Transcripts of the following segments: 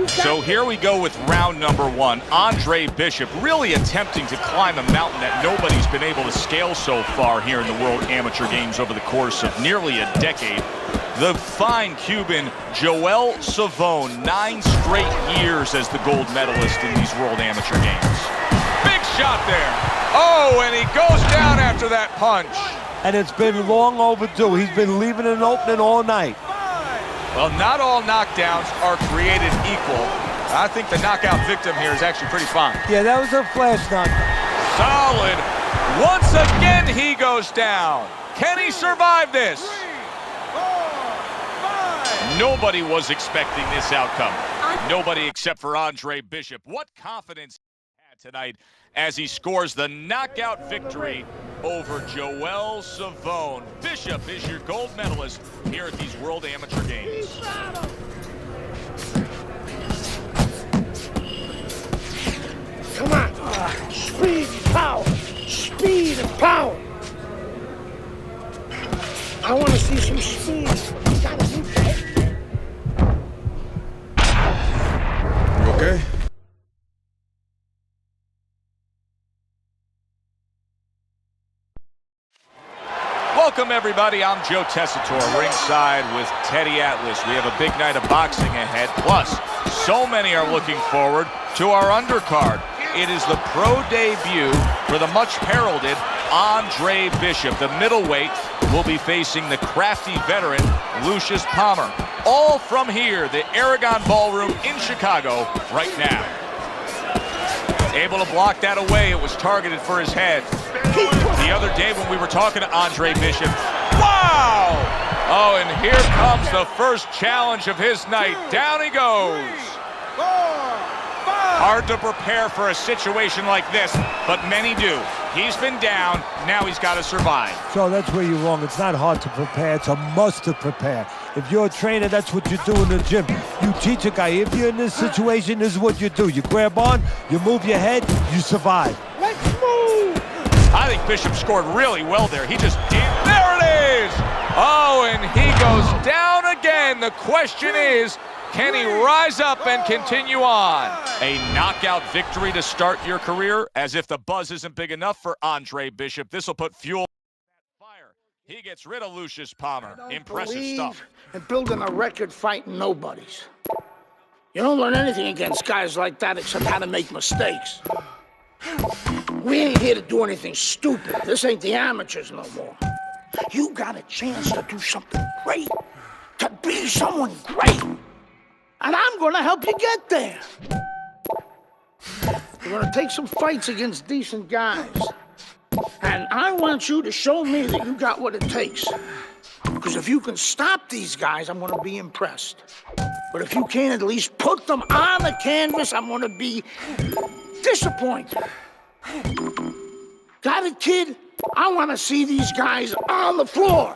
So here we go with round number one. Andre Bishop really attempting to climb a mountain that nobody's been able to scale so far here in the World Amateur Games over the course of nearly a decade. The fine Cuban Joel Savone, 9 straight years as the gold medalist in these World Amateur Games. Big shot there. Oh, and he goes down after that punch. And it's been long overdue. He's been leaving an opening all night. Well, not all knockdowns are created equal. I think the knockout victim here is actually pretty fine. Yeah, that was a flash knockout. Solid. Once again, he goes down. Can he survive this? 3, 4, 5. Nobody was expecting this outcome. Nobody except for Andre Bishop. What confidence he had tonight as he scores the knockout victory over Joel Savone. Bishop is your gold medalist here at these World Amateur Games. Come on. Speed and power. Speed and power. I want to see some speed. You gotta do that. You okay? Welcome, everybody. I'm Joe Tessitore, ringside with Teddy Atlas. We have a big night of boxing ahead. Plus, so many are looking forward to our undercard. It is the pro debut for the much-heralded Andre Bishop. The middleweight will be facing the crafty veteran, Lucius Palmer. All from here, the Aragon Ballroom in Chicago right now. Able to block that away. It was targeted for his head. The other day when we were talking to Andre Bishop, wow! Oh, and here comes the first challenge of his night. Down he goes. 3, 4, 5. Hard to prepare for a situation like this, but many do. He's been down, now he's got to survive. So that's where you're wrong. It's not hard to prepare. It's a must to prepare. If you're a trainer, that's what you do in the gym. You teach a guy, if you're in this situation, this is what you do. You grab on, you move your head, you survive. Let's move. I think Bishop scored really well there. He just did. There it is! Oh, and he goes down again. The question is, can he rise up and continue on? A knockout victory to start your career? As if the buzz isn't big enough for Andre Bishop. This will put fuel on that fire. He gets rid of Lucius Palmer. Impressive stuff. And building a record fighting nobodies. You don't learn anything against guys like that except how to make mistakes. We ain't here to do anything stupid. This ain't the amateurs no more. You got a chance to do something great, to be someone great. And I'm gonna help you get there. We're gonna take some fights against decent guys. And I want you to show me that you got what it takes. Because if you can stop these guys, I'm gonna be impressed. But if you can't at least put them on the canvas, I'm gonna be disappointed. Got it, kid? I wanna see these guys on the floor.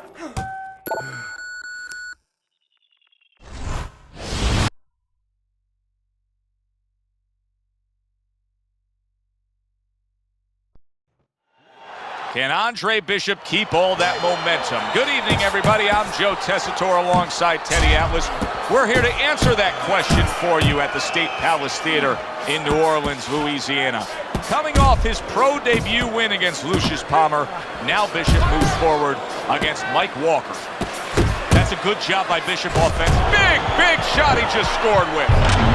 Can Andre Bishop keep all that momentum? Good evening, everybody. I'm Joe Tessitore alongside Teddy Atlas. We're here to answer that question for you at the State Palace Theater in New Orleans, Louisiana. Coming off his pro debut win against Lucius Palmer, now Bishop moves forward against Mike Walker. That's a good job by Bishop offense. Big shot he just scored with.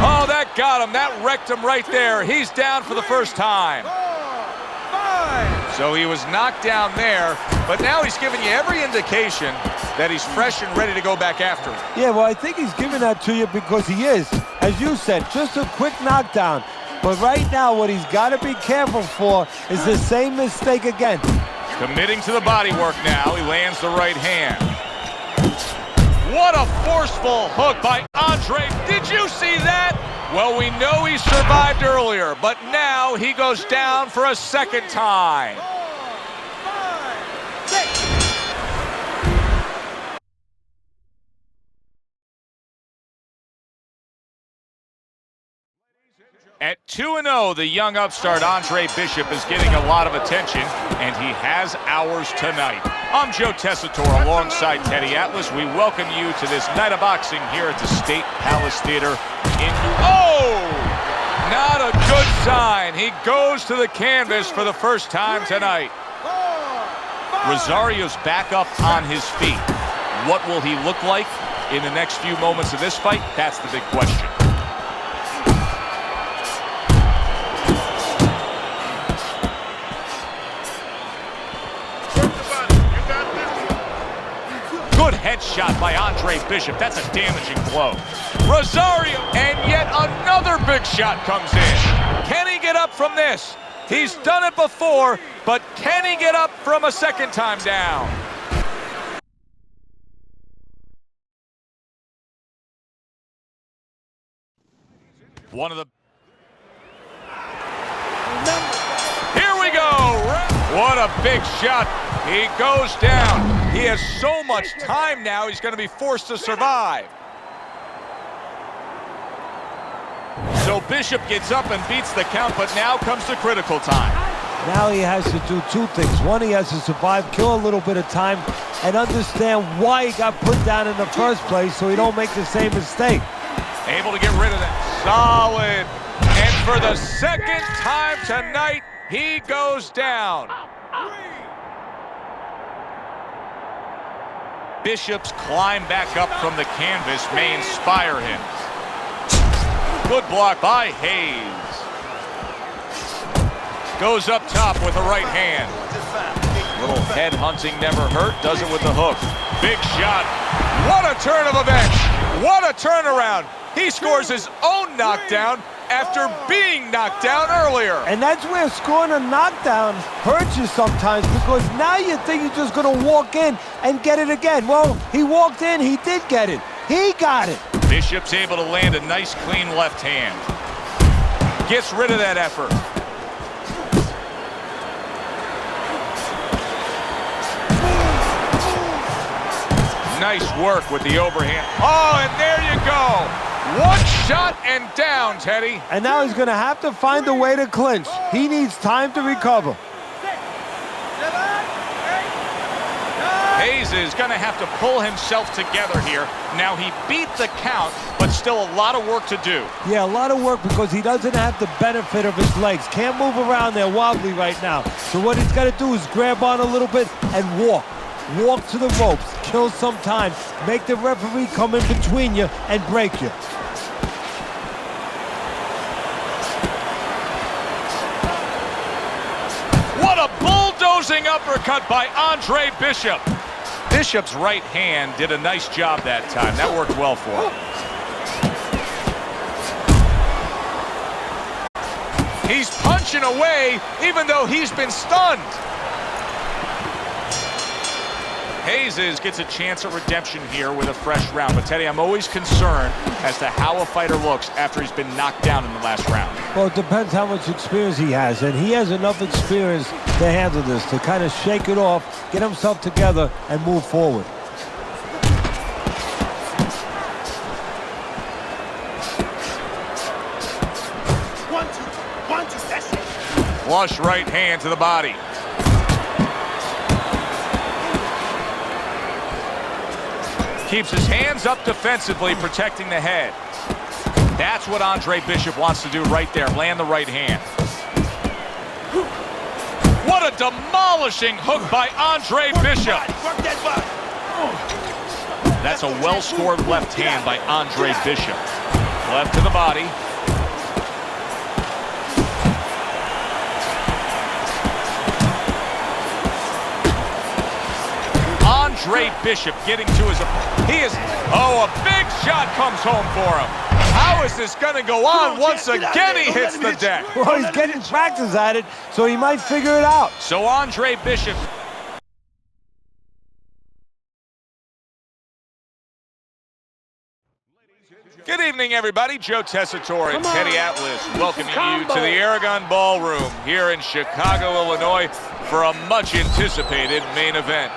Oh, that got him. That wrecked him right there. He's down for the first time. 4, 5. So he was knocked down there, but now he's giving you every indication that he's fresh and ready to go back after it. Yeah, well, I think he's giving that to you because he is, as you said, just a quick knockdown. But right now, what he's got to be careful for is the same mistake again. Committing to the body work now. He lands the right hand. What a forceful hook by Andre. Did you see that? Well, we know he survived earlier, but now he goes down for a second time. 4, 5, 6. At 2-0, the young upstart Andre Bishop is getting a lot of attention, and he has ours tonight. I'm Joe Tessitore alongside Teddy Atlas. We welcome you to this night of boxing here at the State Palace Theater in New Oh! Not a good sign. He goes to the canvas for the first time tonight. Rosario's back up on his feet. What will he look like in the next few moments of this fight? That's the big question. Good headshot by Andre Bishop. That's a damaging blow. Rosario, and yet another big shot comes in. Can he get up from this? He's done it before, but can he get up from a second time down? One of the... Here we go! What a big shot. He goes down. He has so much time now, he's going to be forced to survive. So Bishop gets up and beats the count, but now comes the critical time. Now he has to do two things. One, he has to survive, kill a little bit of time, and understand why he got put down in the first place so he don't make the same mistake. Able to get rid of that. Solid. And for the second time tonight, he goes down. Bishop's climb back up from the canvas may inspire him. Good block by Hayes. Goes up top with the right hand. Little head hunting never hurt. Does it with the hook. Big shot. What a turn of events. What a turnaround. He scores his own knockdown after being knocked down earlier. And that's where scoring a knockdown hurts you sometimes, because now you think you're just going to walk in and get it again. Well, he walked in, he did get it. He got it. Bishop's able to land a nice, clean left hand. Gets rid of that effort. Nice work with the overhand. Oh, and there you go. One shot and down, Teddy. And now he's going to have to find a way to clinch. He needs time to recover. Hayes is going to have to pull himself together here. Now, he beat the count, but still a lot of work to do. Yeah, a lot of work, because he doesn't have the benefit of his legs. Can't move around there wobbly right now. So what he's got to do is grab on a little bit and walk. Walk to the ropes, kill some time, make the referee come in between you and break you. What a bulldozing uppercut by Andre Bishop. Bishop's right hand did a nice job that time. That worked well for him. He's punching away even though he's been stunned. Hayes gets a chance at redemption here with a fresh round. But, Teddy, I'm always concerned as to how a fighter looks after he's been knocked down in the last round. Well, it depends how much experience he has. And he has enough experience to handle this, to kind of shake it off, get himself together, and move forward. One, two, that's it. Flush right hand to the body. Keeps his hands up defensively, protecting the head. That's what Andre Bishop wants to do right there, land the right hand. What a demolishing hook by Andre Bishop. That's a well-scored left hand by Andre Bishop. Left to the body. Andre Bishop getting to his... Oh, a big shot comes home for him. How is this going to go on? Once again, he hits the deck. Well, he's getting practice at it, so he might figure it out. So Andre Bishop... Good evening, everybody. Joe Tessitore and Teddy Atlas welcoming you to the Aragon Ballroom here in Chicago, Illinois, for a much-anticipated main event.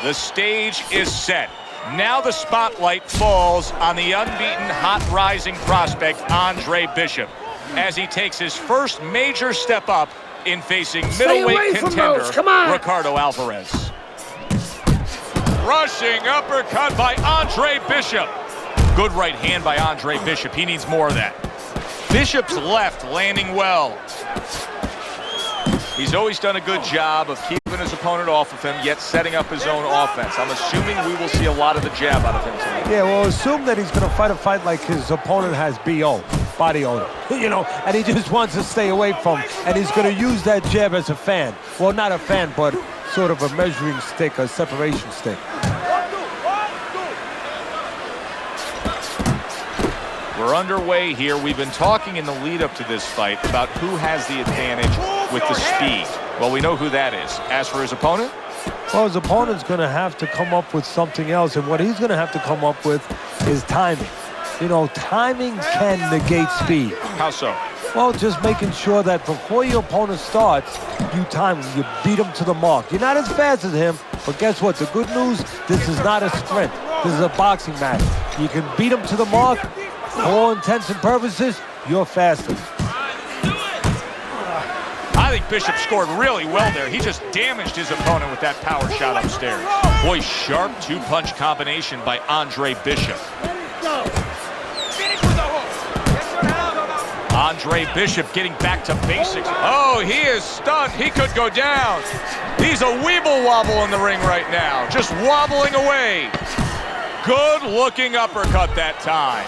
The stage is set. Now the spotlight falls on the unbeaten, hot-rising prospect, Andre Bishop, as he takes his first major step up in facing middleweight contender Ricardo Alvarez. Rushing uppercut by Andre Bishop. Good right hand by Andre Bishop. He needs more of that. Bishop's left landing well. He's always done a good job of keeping his opponent off of him, yet setting up his own offense. I'm assuming we will see a lot of the jab out of him tonight. Yeah, well, assume that he's going to fight a fight like his opponent has BO, body odor, you know, and he just wants to stay away from, and he's going to use that jab as a fan. Well, not a fan, but sort of a measuring stick, a separation stick. We're underway here. We've been talking in the lead up to this fight about who has the advantage with the speed. Well, we know who that is. As for his opponent? Well, his opponent's going to have to come up with something else, and what he's going to have to come up with is timing. You know, timing can negate speed. How so? Well, just making sure that before your opponent starts, you time him, you beat him to the mark. You're not as fast as him, but guess what? The good news, this is not a sprint. This is a boxing match. You can beat him to the mark. For all intents and purposes, you're faster. I think Bishop scored really well there. He just damaged his opponent with that power shot upstairs. Boy, sharp two-punch combination by Andre Bishop. Andre Bishop getting back to basics. Oh, he is stunned. He could go down. He's a weeble wobble in the ring right now, just wobbling away. Good-looking uppercut that time.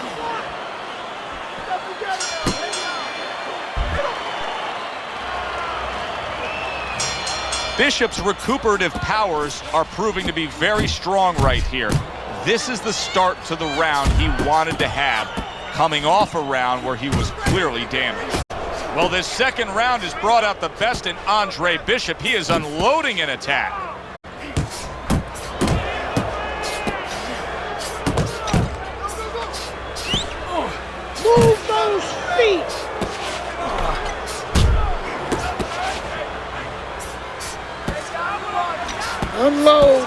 Bishop's recuperative powers are proving to be very strong right here. This is the start to the round he wanted to have, coming off a round where he was clearly damaged. Well, this second round has brought out the best in Andre Bishop. He is unloading an attack. Move those feet! Unload.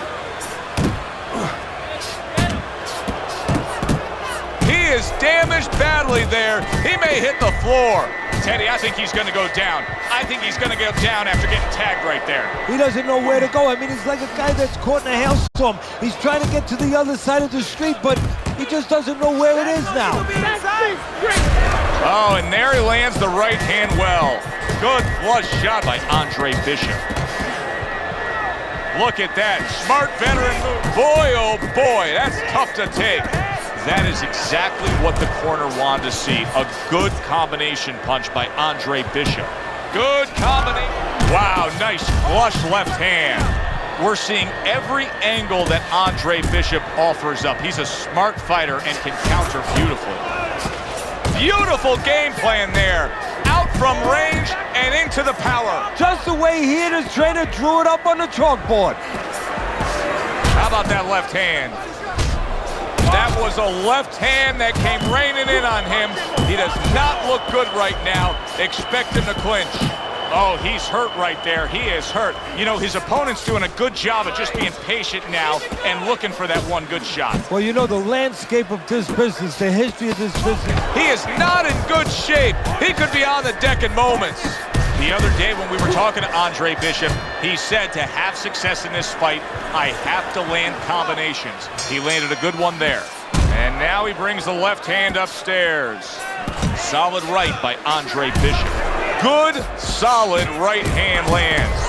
He is damaged badly there. He may hit the floor. Teddy, I think he's going to go down. I think he's going to go down after getting tagged right there. He doesn't know where to go. I mean, he's like a guy that's caught in a hailstorm. He's trying to get to the other side of the street, but he just doesn't know where it is now. Oh, and there he lands the right hand well. Good flush shot by Andre Bishop. Look at that, smart veteran move. Boy, oh boy, that's tough to take. That is exactly what the corner wanted to see. A good combination punch by Andre Bishop. Good combination. Wow, nice flush left hand. We're seeing every angle that Andre Bishop offers up. He's a smart fighter and can counter beautifully. Beautiful game plan there. Out from range and into the power. Just the way he and his trainer drew it up on the chalkboard. How about that left hand? That was a left hand that came raining in on him. He does not look good right now. Expect him to clinch. Oh, he's hurt right there. He is hurt. You know, his opponent's doing a good job of just being patient now and looking for that one good shot. Well, you know, the landscape of this business, the history of this business. He is not in good shape. He could be on the deck in moments. The other day when we were talking to Andre Bishop, he said to have success in this fight, I have to land combinations. He landed a good one there. And now he brings the left hand upstairs. Solid right by Andre Bishop. Good, solid right hand lands.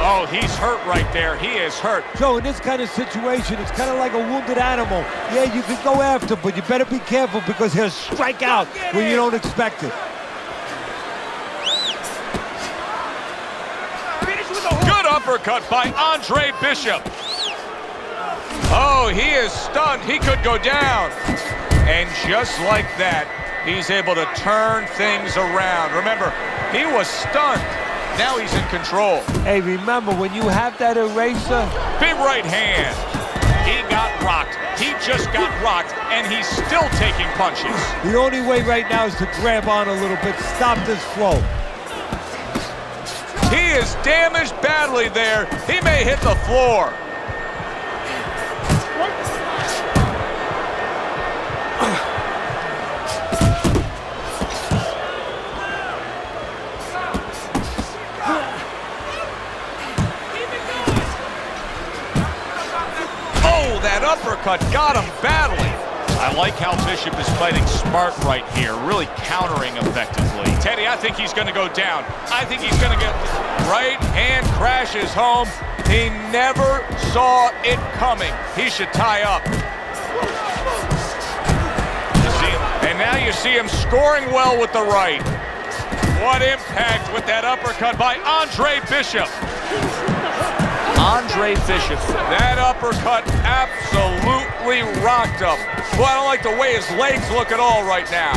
Oh, he's hurt right there. He is hurt. Joe, in this kind of situation, it's kind of like a wounded animal. Yeah, you can go after, but you better be careful because he'll strike out when you don't expect it. Good uppercut by Andre Bishop. Oh, he is stunned. He could go down. And just like that, he's able to turn things around. Remember, he was stunned. Now he's in control. Hey, remember, when you have that eraser... Big right hand. He got rocked. He just got rocked, and he's still taking punches. The only way right now is to grab on a little bit, stop this flow. He is damaged badly there. He may hit the floor. Oh, that uppercut got him badly. I like how Bishop is fighting smart right here, really countering effectively. Teddy, I think he's going to go down. I think he's going to get right hand crashes home. He never saw it coming. He should tie up. You see him, and now you see him scoring well with the right. What impact with that uppercut by Andre Bishop. Andre Bishop, that uppercut absolutely rocked him. Well, I don't like the way his legs look at all right now.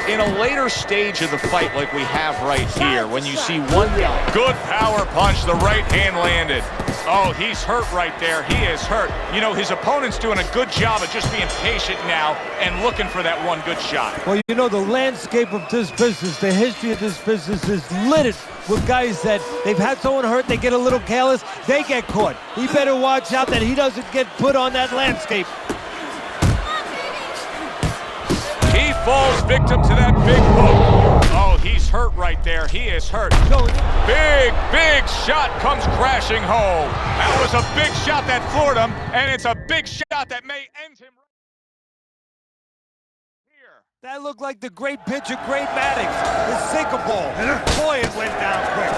In a later stage of the fight like we have right here, when you see one guy. Good power punch, the right hand landed. Oh, he's hurt right there. He is hurt. You know, his opponent's doing a good job of just being patient now and looking for that one good shot. Well, you know, the landscape of this business, the history of this business is littered with guys that they've had someone hurt, they get a little careless, they get caught. He better watch out that he doesn't get put on that landscape. He falls victim to that big hook. Oh, he's hurt right there. He is hurt. Big shot comes crashing home. That was a big shot that floored him, and it's a big shot that may end him here. That looked like the great pitcher, Great Maddox, the sinker ball. Boy, it went down quick.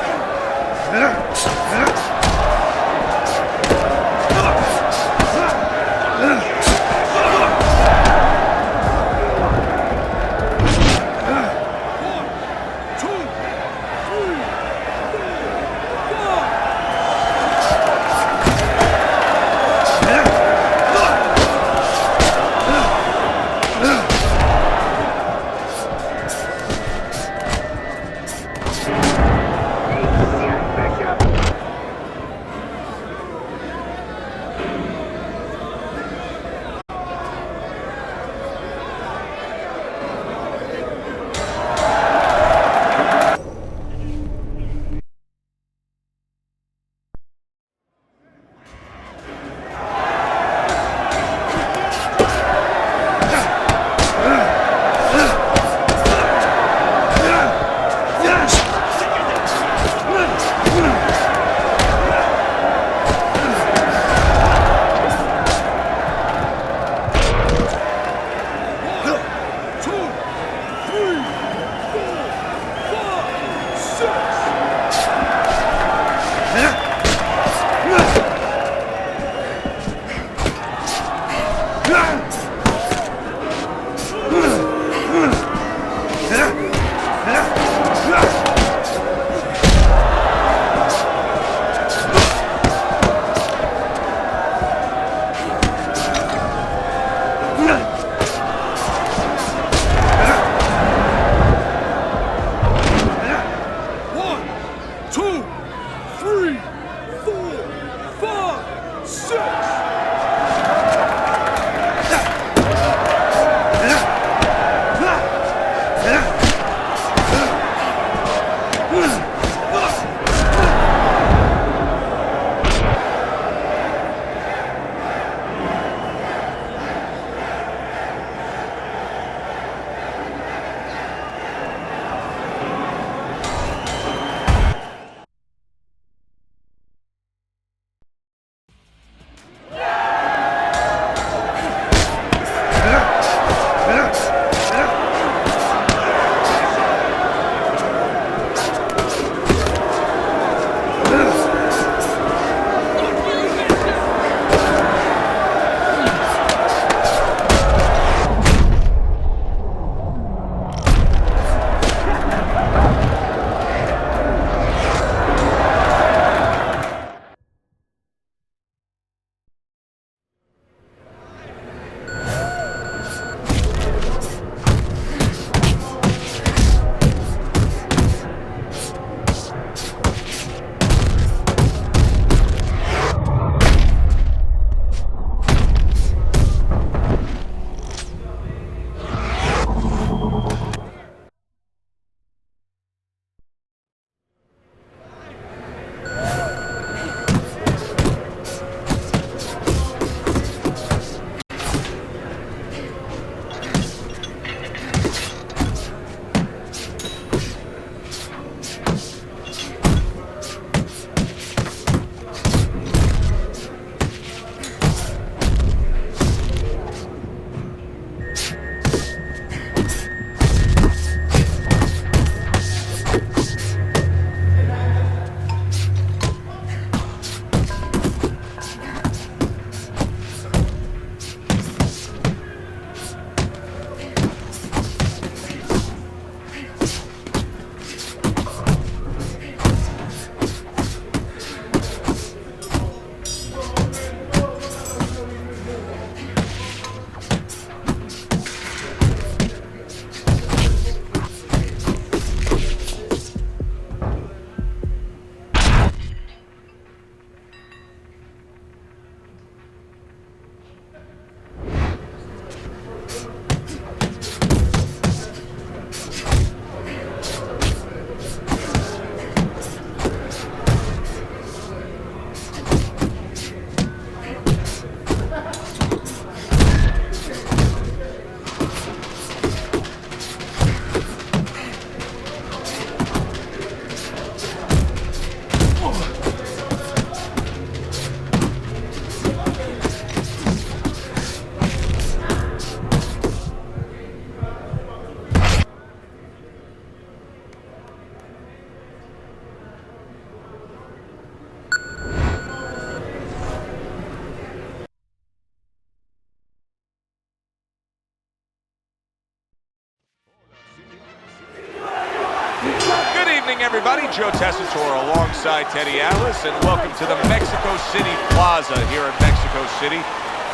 everybody. Joe Tessitore alongside Teddy Atlas, and welcome to the Mexico City Plaza here in Mexico City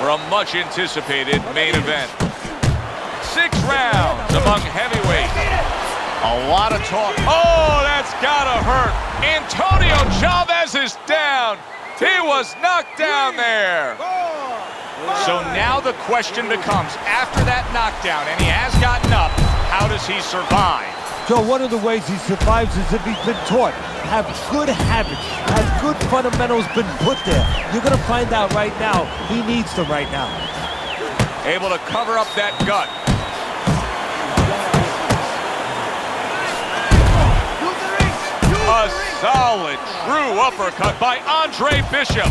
for a much-anticipated main event. 6 rounds among heavyweights. A lot of talk. Oh, that's gotta hurt. Antonio Chavez is down. He was knocked down there. So now the question becomes, after that knockdown, and he has gotten up, how does he survive? So one of the ways he survives is if he's been taught. Have good habits, have good fundamentals been put there. You're going to find out right now, he needs to right now. Able to cover up that gut. A solid, true uppercut by Andre Bishop.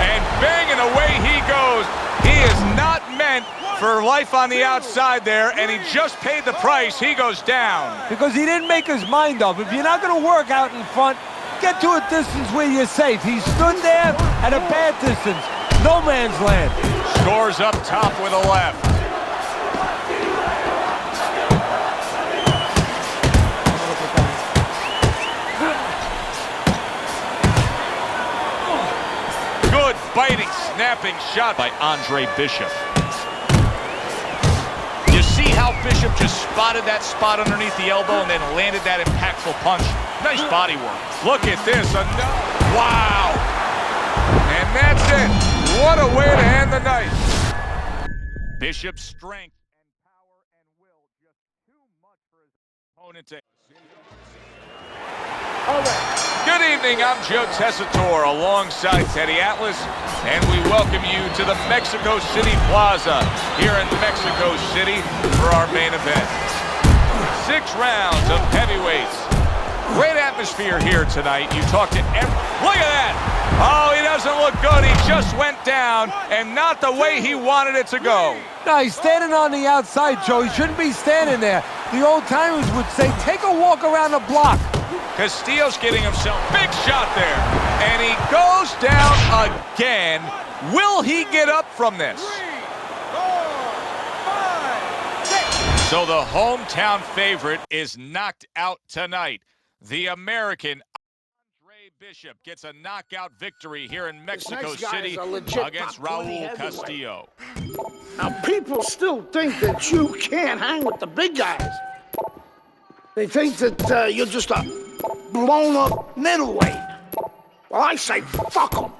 And banging away he goes. He is not meant for life on the outside there, and he just paid the price. He goes down. Because he didn't make his mind up. If you're not going to work out in front, get to a distance where you're safe. He stood there at a bad distance. No man's land. Scores up top with a left. Good biting, snapping shot by Andre Bishop. You see how Bishop just spotted that spot underneath the elbow and then landed that impactful punch. Nice body work. Look at this. Wow. And that's it. What a way to end the night. Bishop's strength and power and will just too much for his opponent to... Good evening, I'm Joe Tessitore alongside Teddy Atlas, and we welcome you to the Mexico City Plaza here in Mexico City for our main event. 6 rounds of heavyweights. Great atmosphere here tonight. You talk to look at that! Oh, he doesn't look good. He just went down, and not the way he wanted it to go. No, he's standing on the outside, Joe. He shouldn't be standing there. The old-timers would say, take a walk around the block. Castillo's getting himself big shot there, and he goes down again. Will he get up from this? 3, 4, 5, 6. So the hometown favorite is knocked out tonight. The American Andre Bishop gets a knockout victory here in Mexico City against Raul Castillo. Now, people still think that you can't hang with the big guys. They think that you're just a blown-up middleweight. Well, I say fuck them.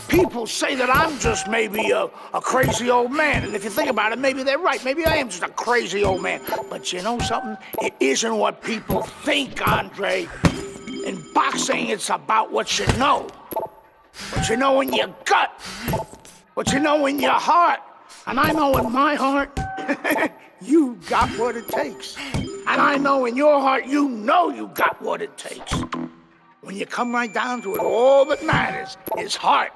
People say that I'm just maybe a crazy old man, and if you think about it, maybe they're right. Maybe I am just a crazy old man. But you know something? It isn't what people think, Andre. In boxing, it's about what you know. What you know in your gut. What you know in your heart. And I know in my heart, you got what it takes. And I know in your heart, you know you got what it takes. When you come right down to it, all that matters is heart.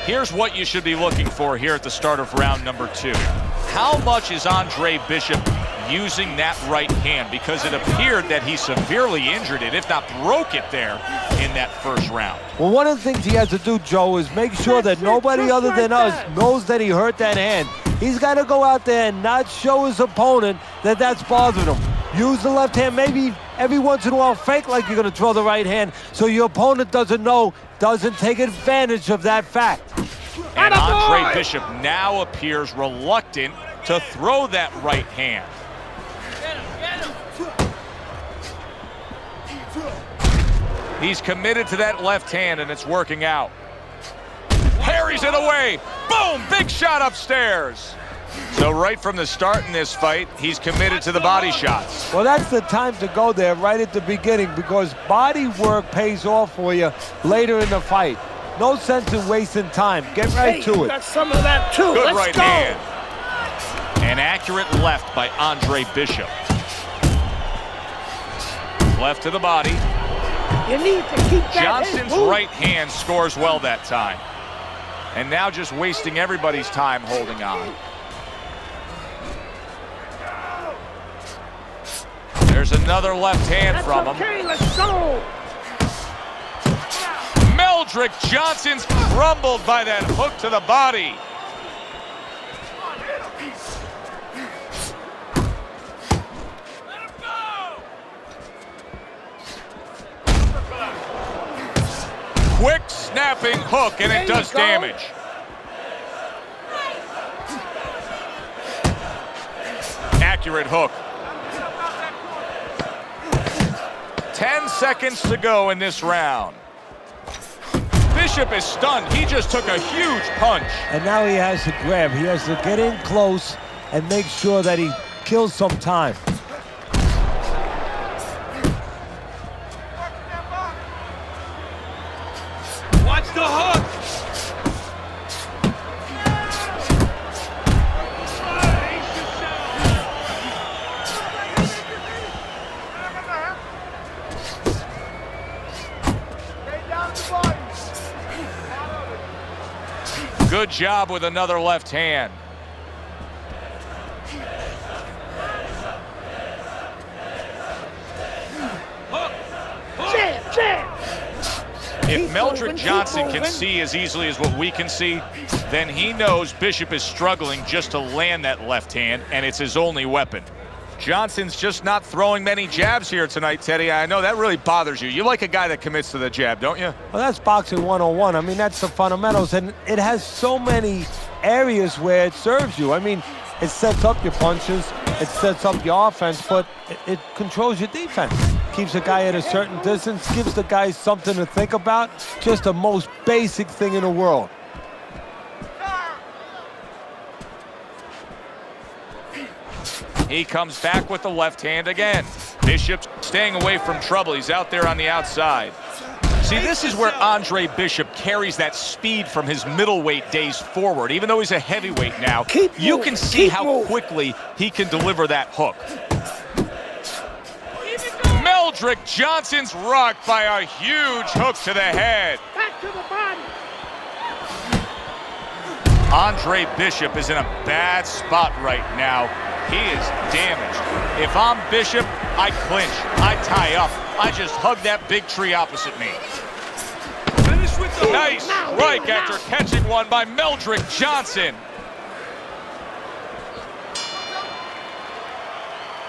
Here's what you should be looking for here at the start of round number 2. How much is Andre Bishop using that right hand? Because it appeared that he severely injured it, if not broke it there in that first round. Well, one of the things he has to do, Joe, is make sure that nobody other than us knows that he hurt that hand. He's got to go out there and not show his opponent that that's bothering him. Use the left hand, maybe every once in a while fake like you're going to throw the right hand so your opponent doesn't know, doesn't take advantage of that fact. And Andre Bishop now appears reluctant to throw that right hand. He's committed to that left hand, and it's working out. Parries it away. Boom! Big shot upstairs. So right from the start in this fight, he's committed to the body shots. Well, that's the time to go there right at the beginning, because body work pays off for you later in the fight. No sense in wasting time. Get right to it. Got some of that too. Good Let's right go. hand. An accurate left by Andre Bishop. Left to the body. You need to keep that Johnson's right hand scores well that time. And now just wasting everybody's time holding on. There's another left hand from him. Okay, let's go. Meldrick Johnson's crumbled by that hook to the body. Quick snapping hook, and it does damage. Accurate hook. 10 seconds to go in this round. Bishop is stunned. He just took a huge punch. And now he has to grab. He has to get in close and make sure that he kills some time. Watch the hook. Good job with another left hand. Jam, jam. If Meldrick Johnson can see as easily as what we can see, then he knows Bishop is struggling just to land that left hand, and it's his only weapon. Johnson's just not throwing many jabs here tonight, Teddy. I know that really bothers you. You like a guy that commits to the jab, don't you? Well, that's boxing 101. I mean, that's the fundamentals, and it has so many areas where it serves you. I mean, it sets up your punches, it sets up your offense, but it controls your defense. Keeps a guy at a certain distance, gives the guy something to think about. Just the most basic thing in the world. He comes back with the left hand again. Bishop's staying away from trouble. He's out there on the outside. See, this is where Andre Bishop carries that speed from his middleweight days forward. Even though he's a heavyweight now, you can see how quickly he can deliver that hook. Meldrick Johnson's rocked by a huge hook to the head. Back to the body. Andre Bishop is in a bad spot right now. He is damaged. If I'm Bishop, I clinch, I tie up, I just hug that big tree opposite me. Finish with the Nice strike after catching one by Meldrick Johnson.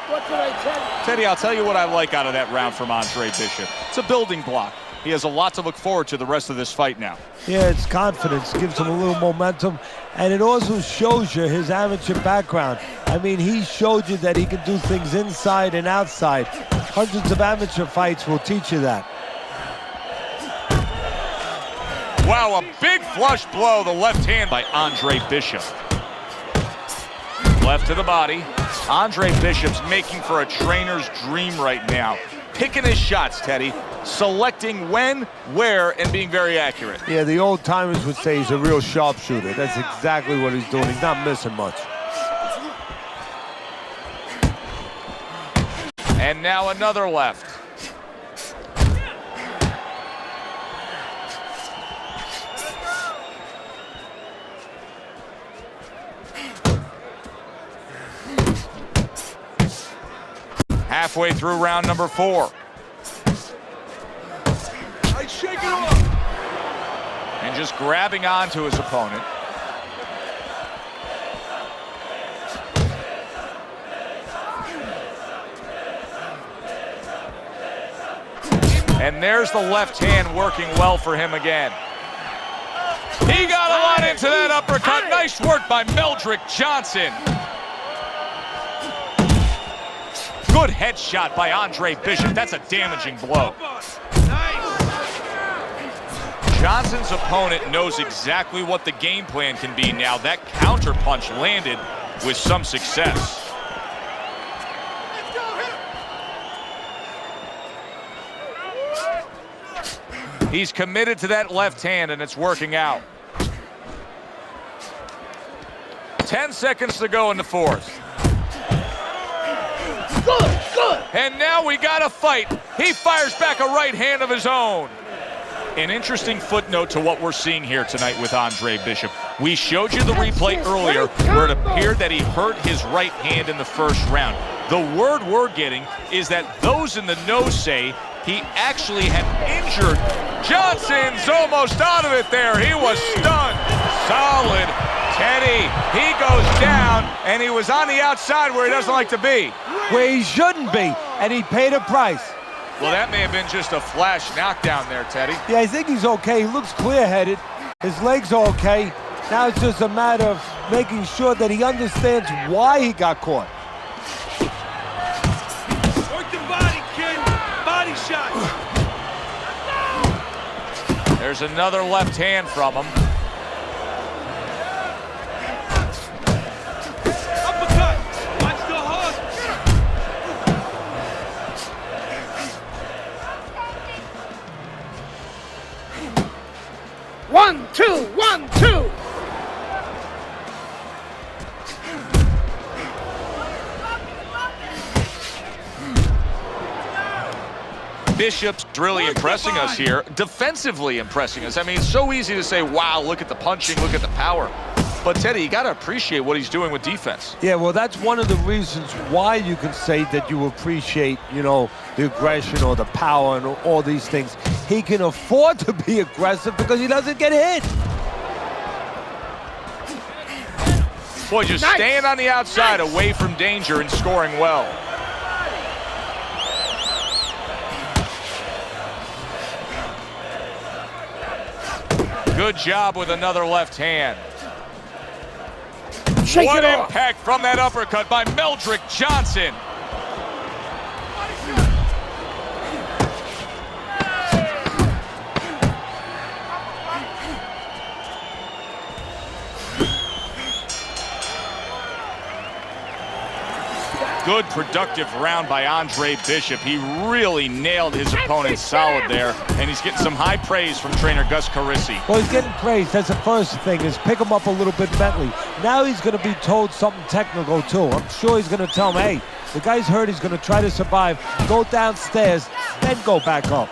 What did I tell you? Teddy, I'll tell you what I like out of that round from Andre Bishop. It's a building block. He has a lot to look forward to the rest of this fight now. Yeah, it's confidence, gives him a little momentum, and it also shows you his amateur background. I mean, he showed you that he can do things inside and outside. Hundreds of amateur fights will teach you that. Wow, a big flush blow, the left hand by Andre Bishop. Left to the body. Andre Bishop's making for a trainer's dream right now. Picking his shots, Teddy. Selecting when, where, and being very accurate. Yeah, the old timers would say he's a real sharpshooter. That's exactly what he's doing. He's not missing much. And now another left. Halfway through round number 4. Shake it off. And just grabbing onto his opponent. And there's the left hand working well for him again. He got a lot into that uppercut. Nice work by Meldrick Johnson. Good headshot by Andre Bishop. That's a damaging blow. Johnson's opponent knows exactly what the game plan can be now. That counter punch landed with some success. He's committed to that left hand, and it's working out. 10 seconds to go in the 4th. Good, good. And now we got a fight. He fires back a right hand of his own. An interesting footnote to what we're seeing here tonight with Andre Bishop. We showed you the replay earlier where it appeared that he hurt his right hand in the first round. The word we're getting is that those in the know say he actually had injured. Johnson's almost out of it there. He was stunned. Solid. Teddy, he goes down, and he was on the outside where he doesn't like to be. Where he shouldn't be, and he paid a price. Well, that may have been just a flash knockdown there, Teddy. Yeah, I think he's okay. He looks clear-headed. His legs are okay. Now it's just a matter of making sure that he understands why he got caught. Work the body, kid. Body shot. There's another left hand from him. Uppercut. Watch the hook. 1, 2, 1, 2. Bishop's really impressing us here, defensively impressing us. I mean, it's so easy to say, wow, look at the punching, look at the power. But, Teddy, you got to appreciate what he's doing with defense. Yeah, well, that's one of the reasons why you can say that you appreciate, you know, the aggression or the power and all these things. He can afford to be aggressive because he doesn't get hit. Boy, just staying on the outside, away from danger and scoring well. Good job with another left hand. What impact from that uppercut by Meldrick Johnson. Good productive round by Andre Bishop. He really nailed his opponent solid there, and he's getting some high praise from trainer Gus Carisi. Well, he's getting praised. That's the first thing, is pick him up a little bit mentally. Now he's going to be told something technical, too. I'm sure he's going to tell him, hey, the guy's hurt. He's going to try to survive, go downstairs, then go back up.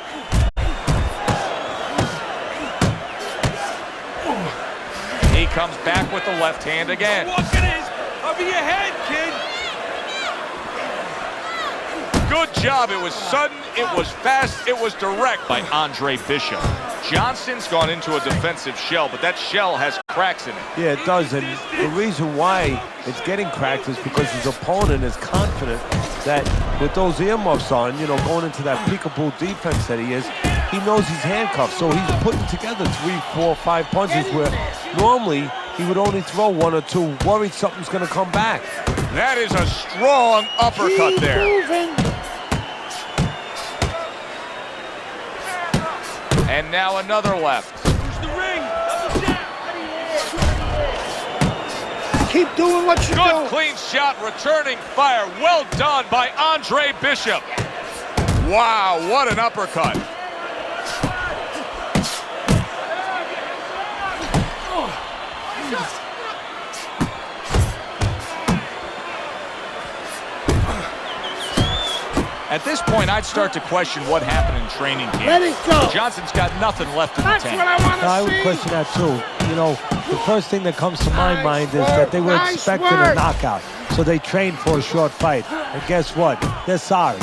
He comes back with the left hand again. Walk it is. Over your head, kid. Good job. It was sudden, it was fast, it was direct by Andre Bishop. Johnson's gone into a defensive shell, but that shell has cracks in it. Yeah, it does, and the reason why it's getting cracked is because his opponent is confident that with those earmuffs on, you know, going into that peekaboo defense that he is, he knows he's handcuffed, so he's putting together 3, 4, 5 punches where normally he would only throw 1 or 2, worried something's going to come back. That is a strong uppercut there. And now another left. Push the ring. Keep doing what you're doing. Good clean shot, returning fire. Well done by Andre Bishop. Wow, what an uppercut. At this point, I'd start to question what happened in training camp. Let it go. Johnson's got nothing left in the That's tank. what I want to see. I would question that too. You know, the first thing that comes to my mind is that they were expecting a knockout, so they trained for a short fight. And guess what? They're sorry.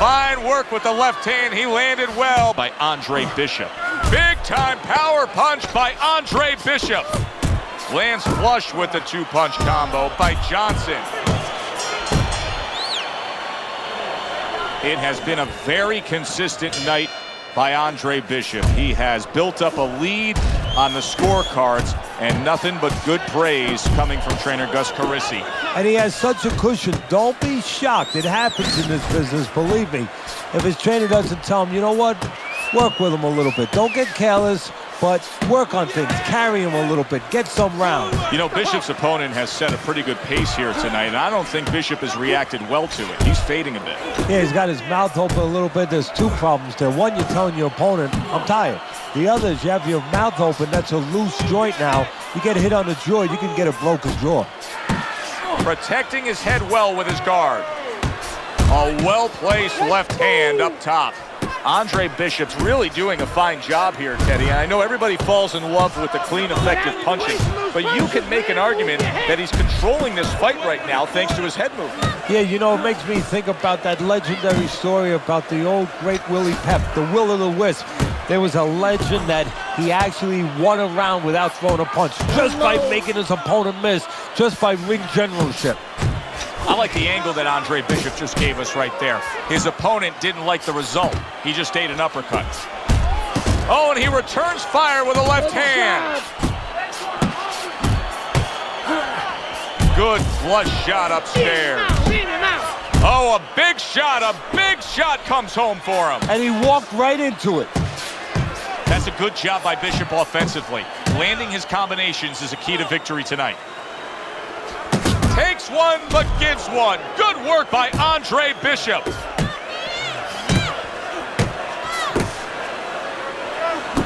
Fine work with the left hand. He landed well by Andre Bishop. Big time power punch by Andre Bishop. Lands flush with the 2-punch combo by Johnson. It has been a very consistent night by Andre Bishop. He has built up a lead on the scorecards, and nothing but good praise coming from trainer Gus Carisi. And he has such a cushion. Don't be shocked. It happens in this business, believe me. If his trainer doesn't tell him, you know what? Work with him a little bit. Don't get careless, but work on things. Carry him a little bit. Get some rounds. You know, Bishop's opponent has set a pretty good pace here tonight, and I don't think Bishop has reacted well to it. He's fading a bit. Yeah, he's got his mouth open a little bit. There's 2 problems there. One, you're telling your opponent, I'm tired. The other is you have your mouth open. That's a loose joint now. You get hit on the jaw, you can get a broken jaw. Protecting his head well with his guard. A well-placed left hand up top. Andre Bishop's really doing a fine job here, Teddy. And I know everybody falls in love with the clean, effective punching, but you can make an argument that he's controlling this fight right now thanks to his head movement. Yeah, you know, it makes me think about that legendary story about the old great Willie Pep, the Will o' the Wisp. There was a legend that he actually won a round without throwing a punch, just by making his opponent miss, just by ring generalship. I like the angle that Andre Bishop just gave us right there. His opponent didn't like the result. He just ate an uppercut. Oh, and he returns fire with a left hand. Good flush shot upstairs. Oh, a big shot comes home for him. And he walked right into it. That's a good job by Bishop offensively. Landing his combinations is a key to victory tonight. Takes one, but gives one. Good work by Andre Bishop.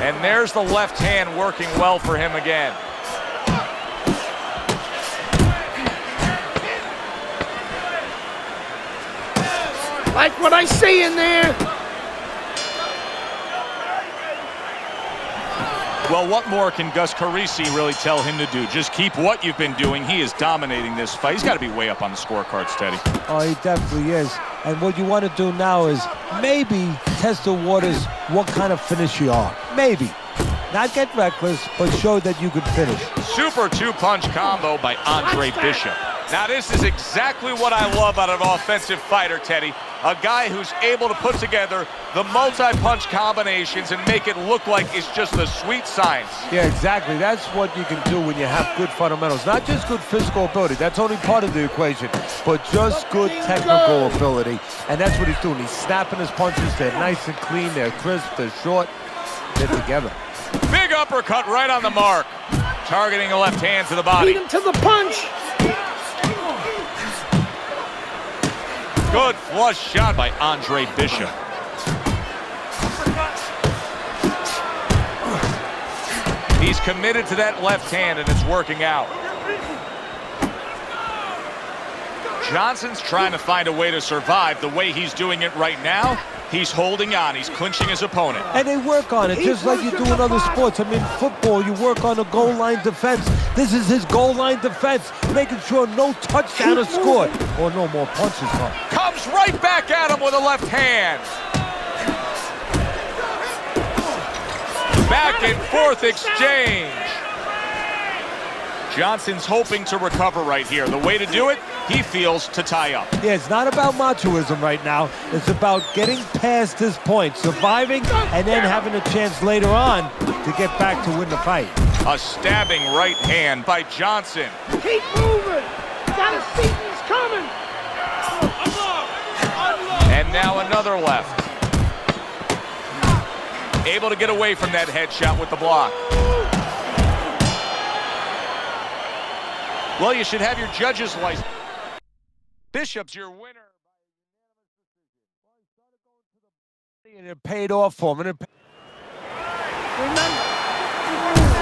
And there's the left hand working well for him again. Like what I say in there? Well, what more can Gus Carisi really tell him to do? Just keep what you've been doing. He is dominating this fight. He's got to be way up on the scorecards, Teddy. Oh, he definitely is. And what you want to do now is maybe test the waters what kind of finish you are. Maybe. Not get reckless, but show that you could finish. Super two-punch combo by Andre Bishop. Now, this is exactly what I love out of an offensive fighter, Teddy. A guy who's able to put together the multi-punch combinations and make it look like it's just the sweet science. Yeah, exactly. That's what you can do when you have good fundamentals. Not just good physical ability. That's only part of the equation. But just good technical ability. And that's what he's doing. He's snapping his punches. They're nice and clean. They're crisp. They're short. They're together. Big uppercut right on the mark. Targeting a left hand to the body. Beat him to the punch. Good flush shot by Andre Bishop. He's committed to that left hand, and it's working out. Johnson's trying to find a way to survive. The way he's doing it right now, he's holding on. He's clinching his opponent. And they work on it just like you do in other sports. I mean, football, you work on a goal line defense. This is his goal line defense, making sure no touchdown is scored or no more punches come. Comes right back at him with a left hand. Back and forth exchange. Johnson's hoping to recover right here. The way to do it, he feels, to tie up. Yeah, it's not about machoism right now. It's about getting past this point, surviving, and then having a chance later on to get back to win the fight. A stabbing right hand by Johnson. Keep moving. Gotta see he's coming. And now another left. Able to get away from that headshot with the block. Well, you should have your judge's license. Bishop's your winner. And it paid off for him.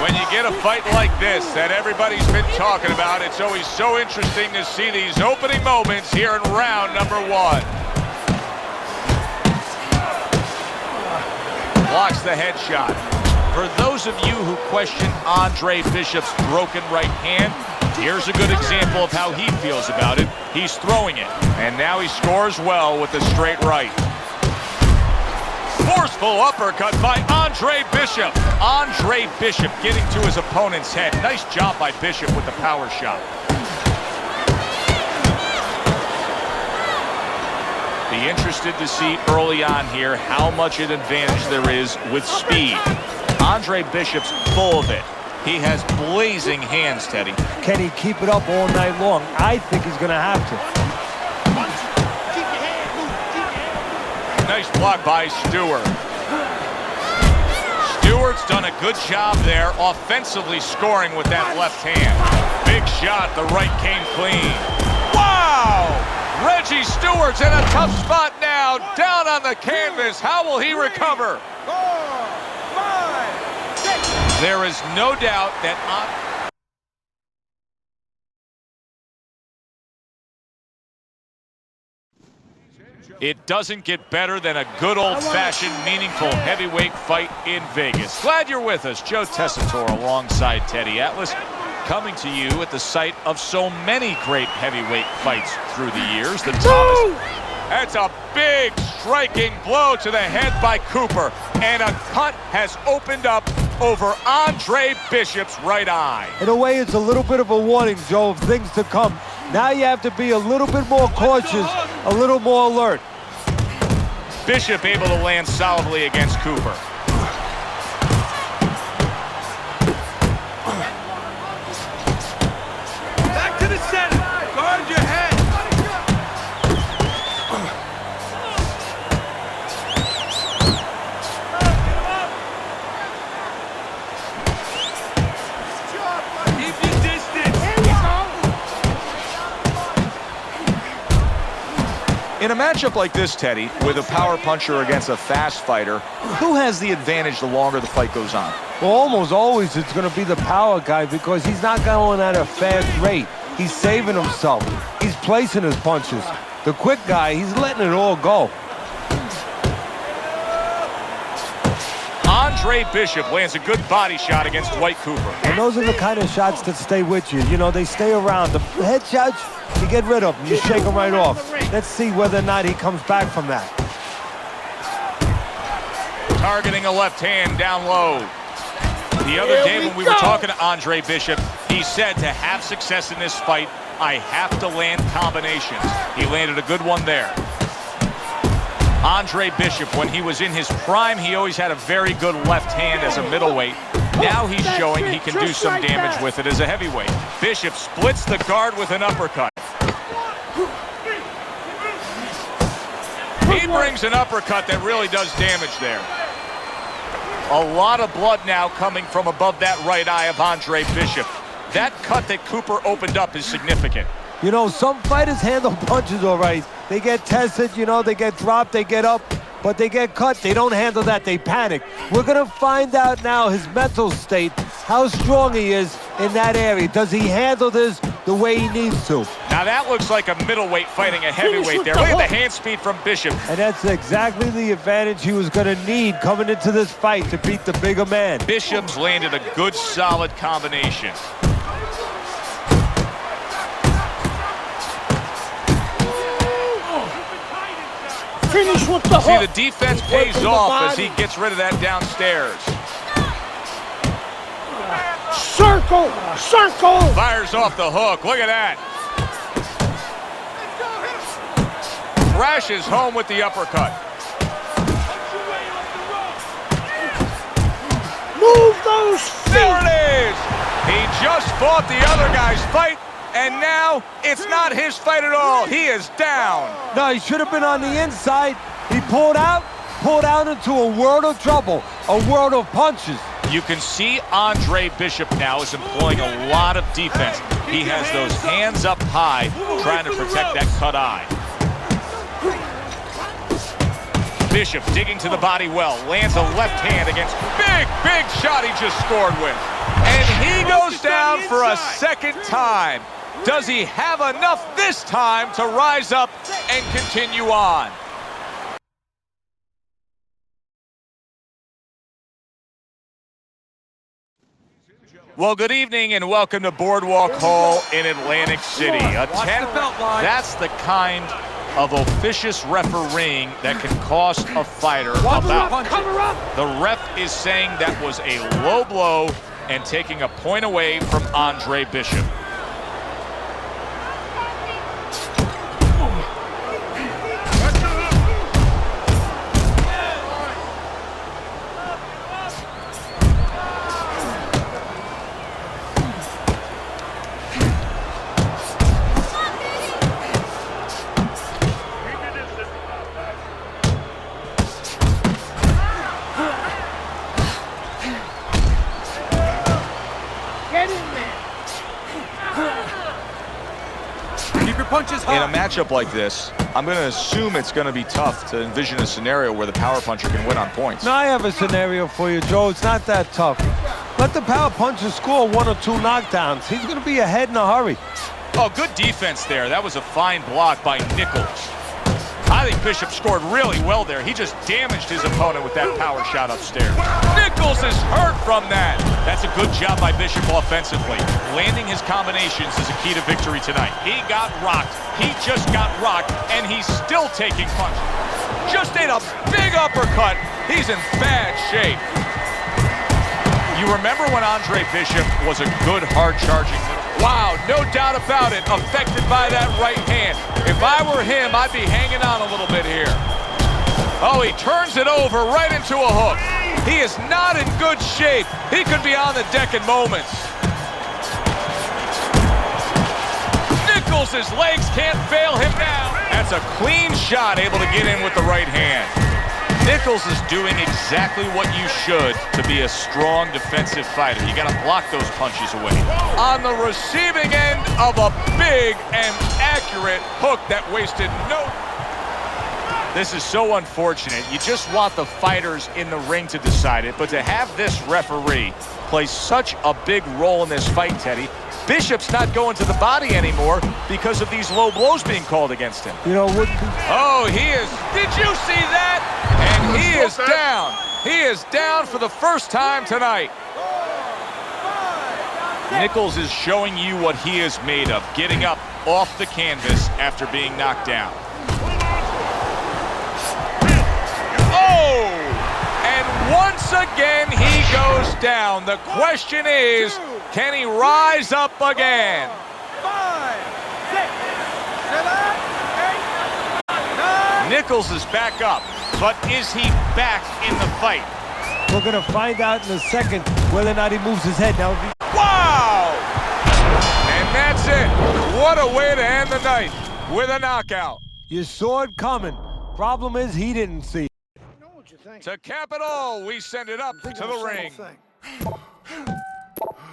When you get a fight like this that everybody's been talking about, it's always so interesting to see these opening moments here in round number one. Blocks the headshot. For those of you who question Andre Bishop's broken right hand, here's a good example of how he feels about it. He's throwing it, and now he scores well with the straight right. Forceful uppercut by Andre Bishop. Andre Bishop getting to his opponent's head. Nice job by Bishop with the power shot. Be interested to see early on here how much an advantage there is with speed. Andre Bishop's full of it. He has blazing hands, Teddy. Can he keep it up all night long? I think he's going to have to. Nice block by Stewart. Stewart's done a good job there, offensively scoring with that left hand. Big shot, the right came clean. Wow! Reggie Stewart's in a tough spot now, down on the canvas. How will he recover? 4, 5, 6. There is no doubt that It doesn't get better than a good old-fashioned, meaningful heavyweight fight in Vegas. Glad you're with us. Joe Tessitore alongside Teddy Atlas, coming to you at the site of so many great heavyweight fights through the years. The Thomas. That's a big striking blow to the head by Cooper, and a cut has opened up over Andre Bishop's right eye. In a way, it's a little bit of a warning, Joe, of things to come. Now you have to be a little bit more cautious, a little more alert. Bishop able to land solidly against Cooper. Back to the center. Guard your head. Keep your distance. In a matchup like this, Teddy, with a power puncher against a fast fighter, who has the advantage the longer the fight goes on? Well, almost always it's going to be the power guy because he's not going at a fast rate. He's saving himself. He's placing his punches. The quick guy, he's letting it all go. Andre Bishop lands a good body shot against Dwight Cooper. And those are the kind of shots that stay with you. You know, they stay around. The head shots, you get rid of them. You shake them right off. Let's see whether or not he comes back from that. Targeting a left hand down low. The other day when we were talking to Andre Bishop, he said to have success in this fight, I have to land combinations. He landed a good one there. Andre Bishop, when he was in his prime, he always had a very good left hand as a middleweight. Now he's showing he can do some damage with it as a heavyweight. Bishop splits the guard with an uppercut. He brings an uppercut that really does damage there. A lot of blood now coming from above that right eye of Andre Bishop. That cut that Cooper opened up is significant. You know, some fighters handle punches all right. They get tested, you know, they get dropped, they get up, but they get cut. They don't handle that, they panic. We're going to find out now his mental state, how strong he is in that area. Does he handle this the way he needs to? Now that looks like a middleweight fighting a heavyweight there. Look at the hand speed from Bishop. And that's exactly the advantage he was going to need coming into this fight to beat the bigger man. Bishop's landed a good, solid combination. Finish with the hook. See, the defense pays off as he gets rid of that downstairs. Circle! Circle! Fires off the hook. Look at that. Crashes home with the uppercut. Move those feet! There it is! He just fought the other guy's fight, and now it's not his fight at all. He is down. No, he should have been on the inside. He pulled out into a world of trouble, a world of punches. You can see Andre Bishop now is employing a lot of defense. He has those hands up high, trying to protect that cut eye. Bishop digging to the body well, lands a left hand against big shot he just scored with. And he goes down for a second time. Does he have enough this time to rise up and continue on? Well, good evening and welcome to Boardwalk Hall in Atlantic City. That's the kind of officious refereeing that can cost a fighter a bout. The ref is saying that was a low blow and taking a point away from Andre Bishop. In a matchup like this, I'm going to assume it's going to be tough to envision a scenario where the power puncher can win on points. Now I have a scenario for you, Joe. It's not that tough. Let the power puncher score 1 or 2 knockdowns. He's going to be ahead in a hurry. Oh, good defense there. That was a fine block by Nichols. I think Bishop scored really well there. He just damaged his opponent with that power shot upstairs. Nichols is hurt from that. That's a good job by Bishop offensively. Landing his combinations is a key to victory tonight. He got rocked. He just got rocked, and he's still taking punches. Just ate a big uppercut. He's in bad shape. You remember when Andre Bishop was a good, hard-charging middle? Wow, no doubt about it, affected by that right hand. If I were him, I'd be hanging on a little bit here. Oh, he turns it over right into a hook. He is not in good shape. He could be on the deck in moments. Nichols' legs can't fail him now. That's a clean shot, able to get in with the right hand. Nichols is doing exactly what you should to be a strong defensive fighter. You got to block those punches away. On the receiving end of a big and accurate hook that wasted no... This is so unfortunate. You just want the fighters in the ring to decide it, but to have this referee play such a big role in this fight, Teddy, Bishop's not going to the body anymore because of these low blows being called against him. You know what? Oh, he is. Did you see that? And he is down. He is down for the first time tonight. Nichols is showing you what he is made of, getting up off the canvas after being knocked down. Oh! And once again, he goes down. The question is, can he rise up again? 5, 6, 7, 8, 9. Nichols is back up, but is he back in the fight? We're going to find out in a second whether or not he moves his head. Now, Wow! And that's it. What a way to end the night with a knockout. you saw it coming. Problem is, he didn't see it. You know what you think? To cap it all, we send it up to the ring.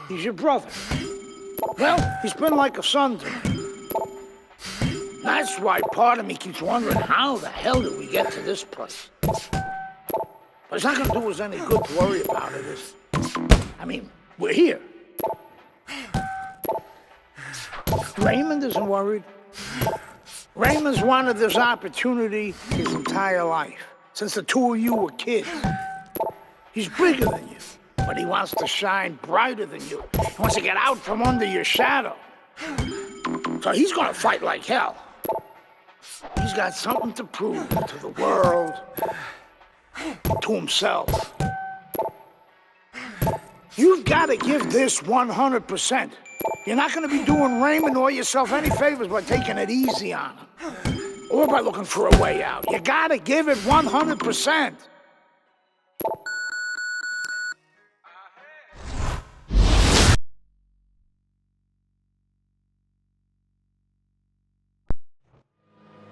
He's your brother. Well, he's been like a son to me. That's why part of me keeps wondering how the hell did we get to this place? But it's not going to do us any good to worry about it. I mean, we're here. Raymond isn't worried. Raymond's wanted this opportunity his entire life, since the two of you were kids. He's bigger than you, but he wants to shine brighter than you. He wants to get out from under your shadow. So he's gonna fight like hell. He's got something to prove to the world, to himself. You've got to give this 100%. You're not going to be doing Raymond or yourself any favors by taking it easy on him, or by looking for a way out. You got to give it 100%.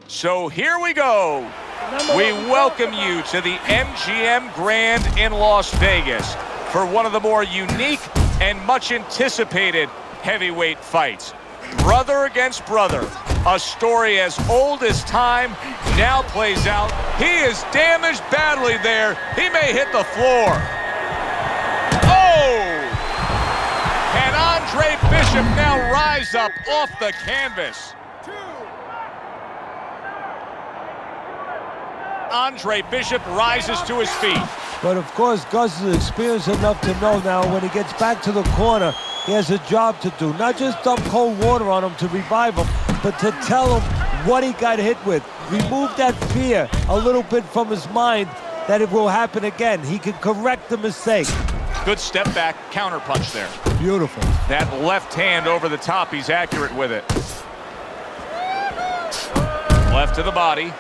So here we go. We welcome you to the MGM Grand in Las Vegas for one of the more unique and much anticipated heavyweight fights. Brother against brother. A story as old as time now plays out. He is damaged badly there. He may hit the floor. Oh! Can Andre Bishop now rise up off the canvas? Andre Bishop rises to his feet. But of course, Gus is experienced enough to know now when he gets back to the corner, he has a job to do. Not just dump cold water on him to revive him, but to tell him what he got hit with. Remove that fear a little bit from his mind that it will happen again. He can correct the mistake. Good step back, counter punch there. Beautiful. That left hand over the top, he's accurate with it. Left to the body.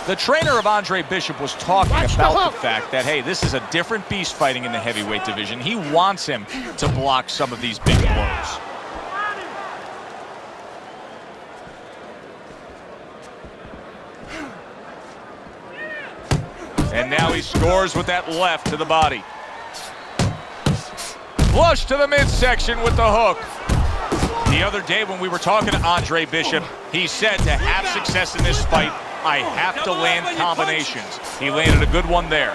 The trainer of Andre Bishop was talking about the fact that, hey, this is a different beast fighting in the heavyweight division. He wants him to block some of these big blows. And now he scores with that left to the body. Flush to the midsection with the hook. The other day when we were talking to Andre Bishop, he said to have success in this fight, I have to land combinations. He landed a good one there.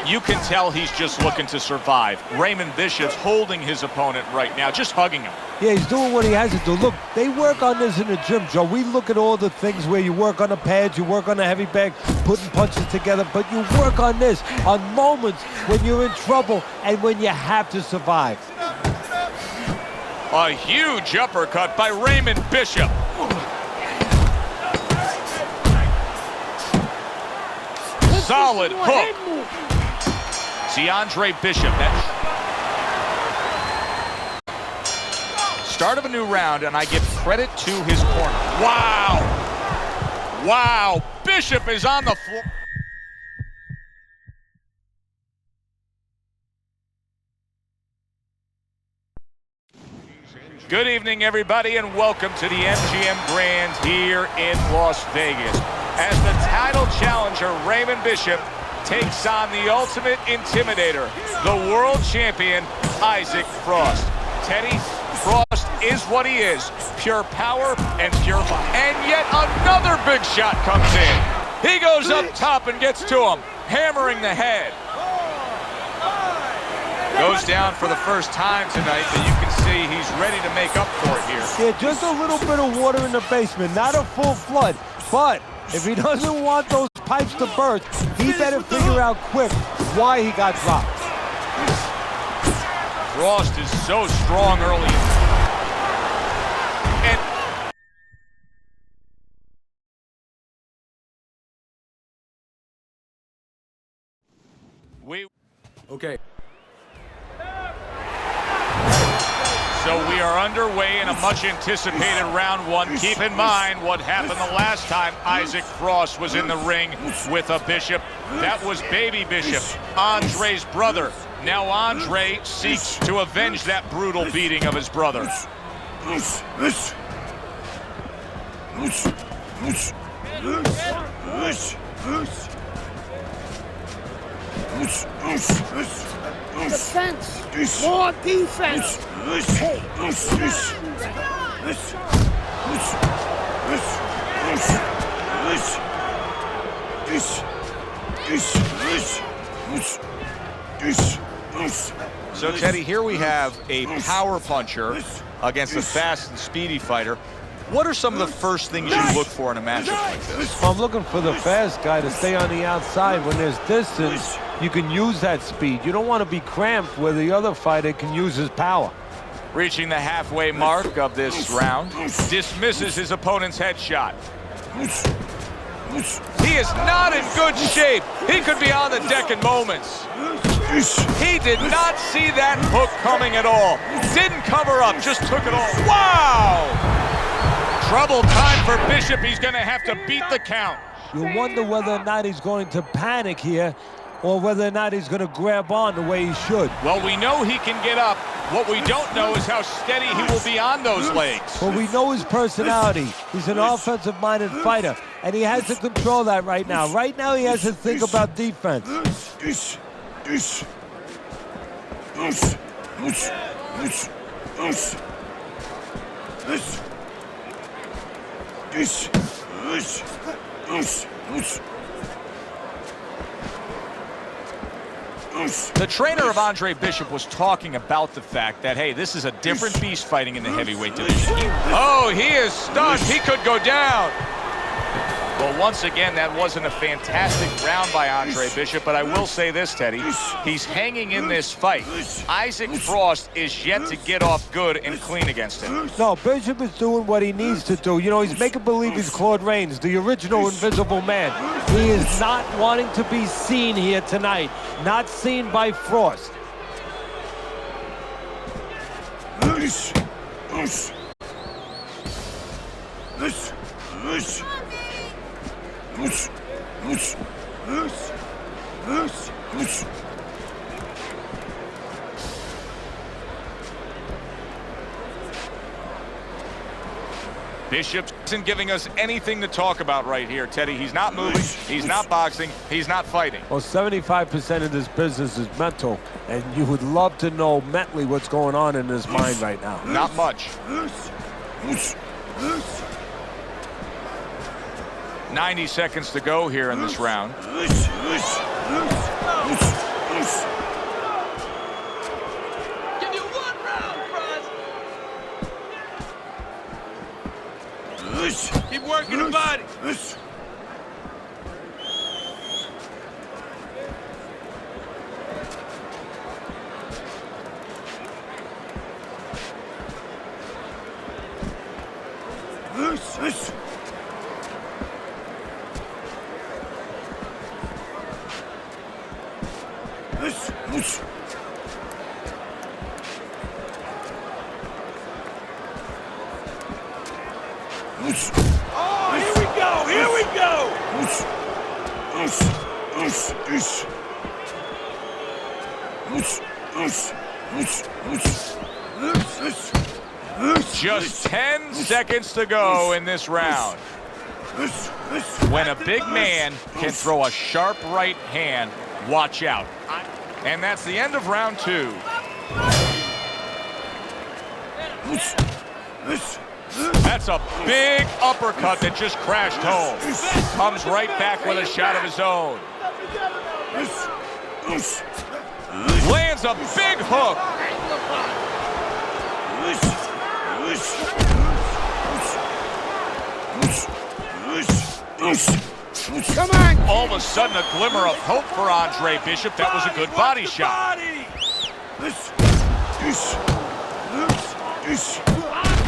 You can tell he's just looking to survive. Raymond Bishop's holding his opponent right now, just hugging him. Yeah, he's doing what he has to do. Look, they work on this in the gym, Joe. We look at all the things where you work on the pads, you work on the heavy bag, putting punches together, but you work on this on moments when you're in trouble and when you have to survive. A huge uppercut by Raymond Bishop. Solid hook. See Andre Bishop. Start of a new round, and I give credit to his corner. Wow. Wow. Bishop is on the floor. Good evening, everybody, and welcome to the MGM Grand here in Las Vegas. As the title challenger, Raymond Bishop takes on the ultimate intimidator, the world champion, Isaac Frost. Teddy, Frost is what he is, pure power and pure fight. And yet another big shot comes in. He goes up top and gets to him, hammering the head. Goes down for the first time tonight, but you can see he's ready to make up for it here. Yeah, just a little bit of water in the basement, not a full flood. But if he doesn't want those pipes to burst, he better figure out quick why he got dropped. Frost is so strong early. And Okay. So we are underway in a much anticipated round one. Keep in mind what happened the last time Isaac Frost was in the ring with a Bishop. That was Baby Bishop, Andre's brother. Now Andre seeks to avenge that brutal beating of his brother. Defense. More defense. Hey. So, Teddy, here we have a power puncher against a fast and speedy fighter. What are some of the first things you look for in a matchup like this? I'm looking for the fast guy to stay on the outside. When there's distance, you can use that speed. You don't want to be cramped where the other fighter can use his power. Reaching the halfway mark of this round, dismisses his opponent's headshot. He is not in good shape. He could be on the deck in moments. He did not see that hook coming at all. Didn't cover up, just took it all. Wow! Trouble time for Bishop. He's going to have to beat the count. You wonder whether or not he's going to panic here or whether or not he's going to grab on the way he should. Well, we know he can get up. What we don't know is how steady he will be on those legs. Well, we know his personality. He's an offensive-minded fighter, and he has to control that right now. Right now, he has to think about defense. The trainer of Andre Bishop was talking about the fact that, hey, this is a different beast fighting in the heavyweight division. Oh, he is stunned. He could go down. Well, once again, that wasn't a fantastic round by Andre Bishop, but I will say this, Teddy. He's hanging in this fight. Isaac Frost is yet to get off good and clean against him. No, Bishop is doing what he needs to do. You know, he's making believe he's Claude Rains, the original Invisible Man. He is not wanting to be seen here tonight. Not seen by Frost. Bishop isn't giving us anything to talk about right here, Teddy. He's not moving, he's not boxing, he's not fighting. Well, 75% of this business is mental, and you would love to know mentally what's going on in his mind right now. Not much. 90 seconds to go here in this round. Give you 1 round, Buzz. Keep working the body. Oh, here we go! Here we go! Just 10 seconds to go in this round. When a big man can throw a sharp right hand, watch out. And that's the end of round 2. That's a big uppercut that just crashed home. Comes right back with a shot of his own. Lands a big hook. Come on! All of a sudden, a glimmer of hope for Andre Bishop. That was a good body shot.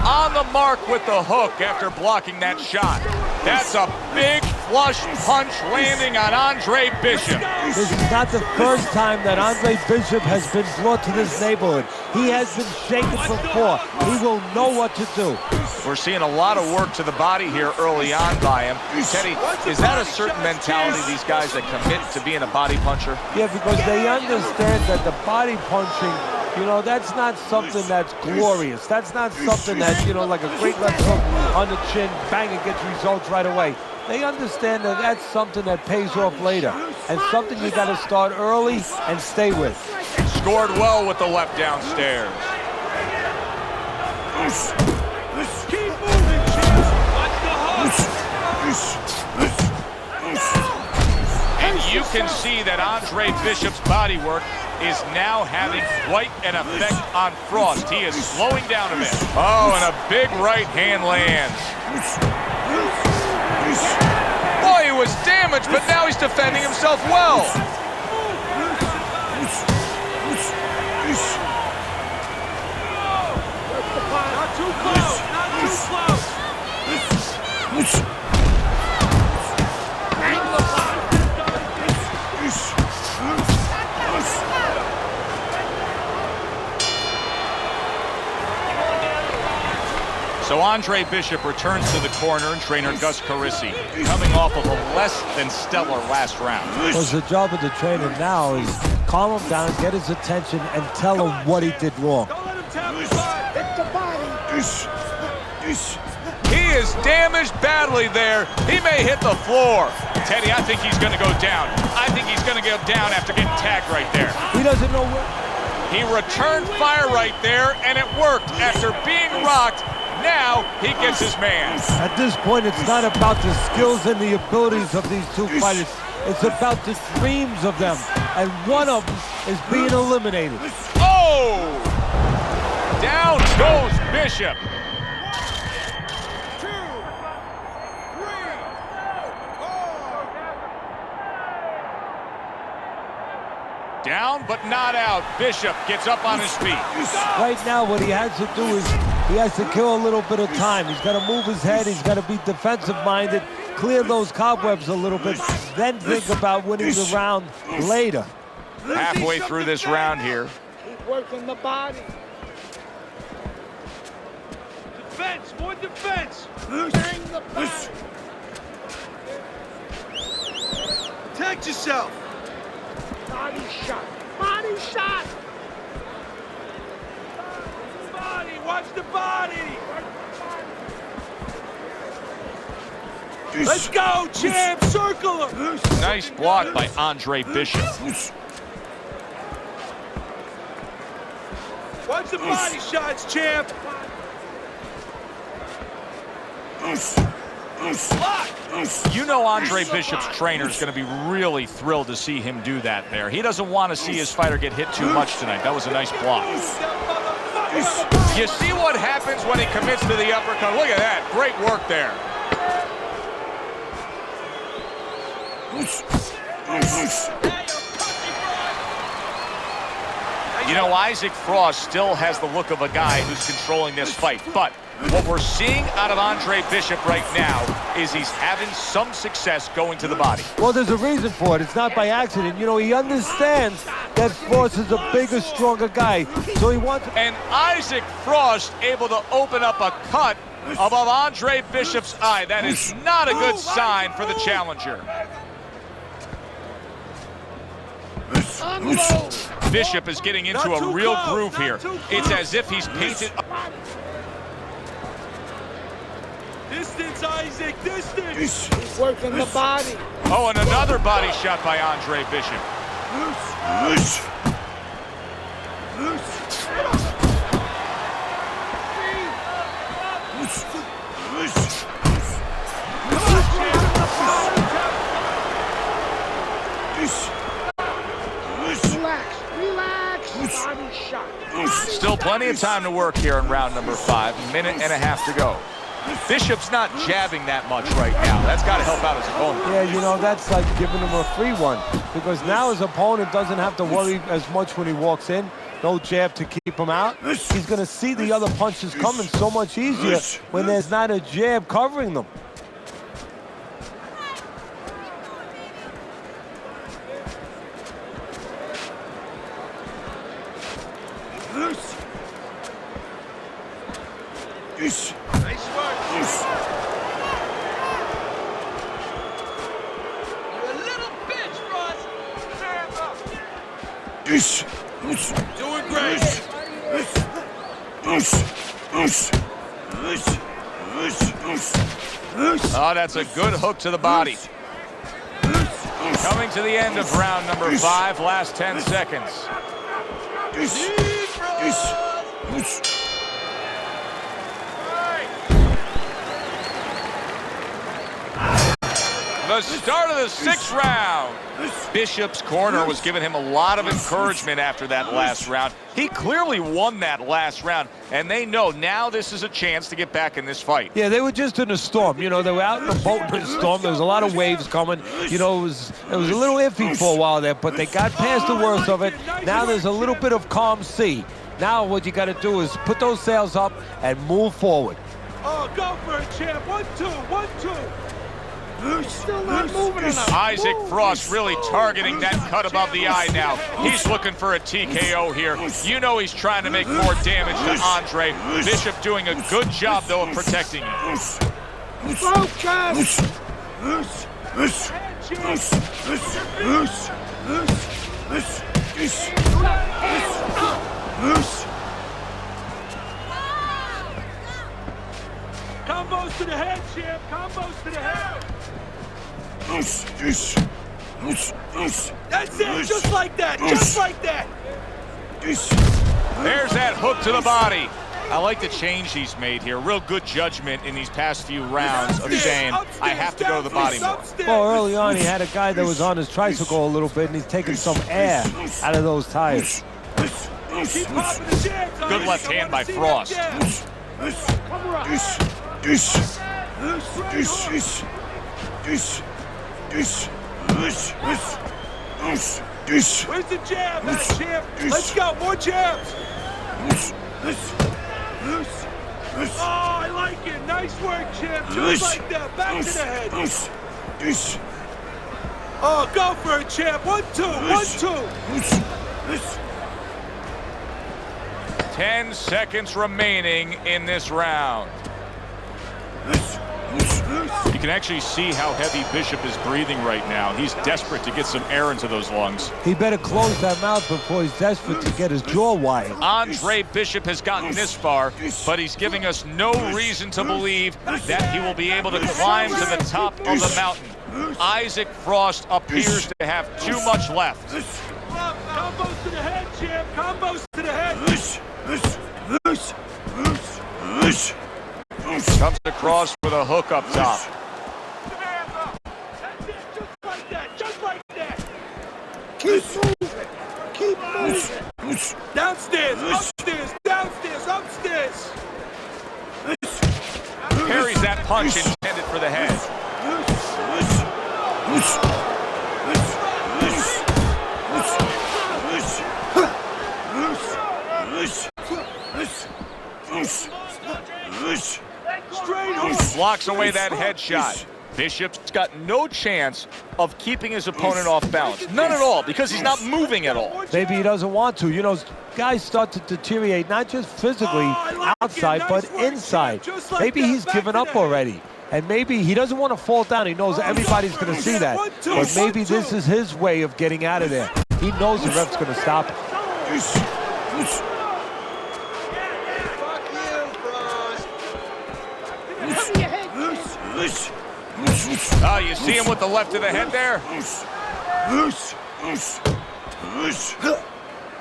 On the mark with the hook after blocking that shot. That's a big flush punch landing on Andre Bishop. This is not the first time that Andre Bishop has been brought to this neighborhood. He has been shaken before. He will know what to do. We're seeing a lot of work to the body here early on by him. Teddy, is that a certain mentality, these guys that commit to being a body puncher? Yeah, because they understand that the body punching, you know, that's not something that's glorious. That's not something that, you know, like a great left hook on the chin, bang, it gets results right away. They understand that that's something that pays off later, and something you got to start early and stay with. Scored well with the left downstairs. Keep moving, champ. Watch the hook. And you can see that Andre Bishop's body work is now having quite an effect on Frost. He is slowing down a bit. Oh, and a big right hand lands. Boy, he was damaged, but now he's defending himself well. Not too close. Not too close. So Andre Bishop returns to the corner, and trainer Gus Carisi coming off of a less than stellar last round. Well, the job of the trainer now is calm him down, get his attention, and tell him what he did wrong. Don't let him tap his body. Hit the body! He is damaged badly there. He may hit the floor. Teddy, I think he's going to go down. I think he's going to go down after getting tagged right there. He doesn't know where. He returned fire right there, and it worked. After being rocked, now he gets his man. At this point, it's not about the skills and the abilities of these two fighters. It's about the dreams of them, and one of them is being eliminated. Oh! Down goes Bishop. 2, 3, 4. Down but not out. Bishop gets up on his feet. Right now, what he has to do is he has to kill a little bit of time. He's got to move his head. He's got to be defensive-minded, clear those cobwebs a little bit, then think about winning the round later. Halfway through this round here. Keep working the body. Defense, more defense. Bang the body. Protect yourself. Body shot. Body shot. Body, watch the body. Let's go, champ. Circle him. Nice block by Andre Bishop. Watch the body shots, champ. Lock. You know Andre Bishop's trainer is going to be really thrilled to see him do that there. He doesn't want to see his fighter get hit too much tonight. That was a nice block. You see what happens when he commits to the uppercut. Look at that. Great work there. You know, Isaac Frost still has the look of a guy who's controlling this fight. But what we're seeing out of Andre Bishop right now is he's having some success going to the body. Well, there's a reason for it. It's not by accident. You know, he understands that Frost is a bigger, stronger guy. So he wants... And Isaac Frost able to open up a cut above Andre Bishop's eye. That is not a good sign for the challenger. Bishop is getting into a real groove here. It's as if he's painted... Distance, Isaac, distance! He's working the body. Oh, and another body shot by Andre Bishop. Relax. Body shot. Still plenty of time to work here in round number 5. Minute and a half to go. Bishop's not jabbing that much right now. That's got to help out his opponent. Yeah, you know, that's like giving him a free one. Because now his opponent doesn't have to worry as much when he walks in. No jab to keep him out. He's going to see the other punches coming so much easier when there's not a jab covering them. Nice work. You're a little bitch, Ross. Hands up. Doing great. Oh, that's a good hook to the body. Coming to the end of round number 5, last 10 seconds. The start of the 6th round. Bishop's corner was giving him a lot of encouragement after that last round. He clearly won that last round, and they know now this is a chance to get back in this fight. Yeah, they were just in a storm. You know, they were out in a boat in a storm. There was a lot of waves coming. You know, it was a little iffy for a while there, but they got past the worst of it. Now there's a little bit of calm sea. Now what you got to do is put those sails up and move forward. Oh, go for it, champ. 1-2, 1-2. Still not moving enough. Isaac Frost really targeting that cut above the eye now. He's looking for a TKO here. You know he's trying to make more damage to Andre. Bishop doing a good job, though, of protecting him. Focus! Combos to the head, champ. Combos to the head. That's it. Just like that. Just like that. There's that hook to the body. I like the change he's made here. Real good judgment in these past few rounds of saying, I have to go to the body more. Well, early on, he had a guy that was on his tricycle a little bit, and he's taking some air out of those tires. Keep popping the jabs, Good Isaac. left I hand wanna by see Frost. that jab. Come on. Where's the jab, champ? Let's go. More jabs. Oh, I like it. Nice work, champ. Just like that. Back to the head. Oh, go for it, champ. 1-2, 1-2. 10 seconds remaining in this round. You can actually see how heavy Bishop is breathing right now. He's desperate to get some air into those lungs. He better close that mouth before he's desperate to get his jaw wide. Andre Bishop has gotten this far, but he's giving us no reason to believe that he will be able to climb to the top of the mountain. Isaac Frost appears to have too much left. Combos to the head, champ. Combos to the head. Comes across with a hook up top. Keep moving. Keep moving. Downstairs, upstairs, downstairs, upstairs. Parries that punch intended for the head. Blocks away that headshot. Bishop's got no chance of keeping his opponent off balance. None at all, because he's not moving at all. Maybe he doesn't want to. You know, guys start to deteriorate, not just physically outside, but inside. Maybe he's given up already. And maybe he doesn't want to fall down. He knows everybody's going to see that. But maybe this is his way of getting out of there. He knows the ref's going to stop it. Oh, you see him with the left of the head there?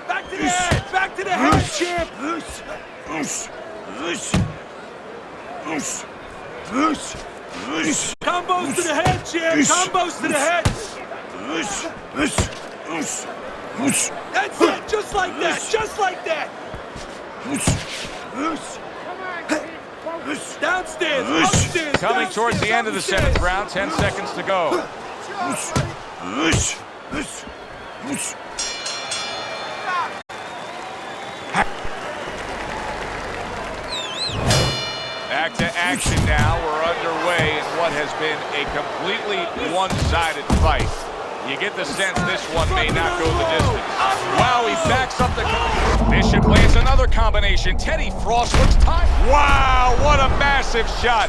Back to the head! Back to the head, champ! Combos to the head, champ! Combos to the head! That's it! Just like that! Just like that! Downstairs! Upstairs! Coming towards the end of the 7th round, 10 seconds to go. Back to action now. We're underway in what has been a completely one-sided fight. You get the sense this one may not go the distance. Wow, he backs up the... Bishop lands another combination. Teddy Frost looks tired. Wow, what a massive shot.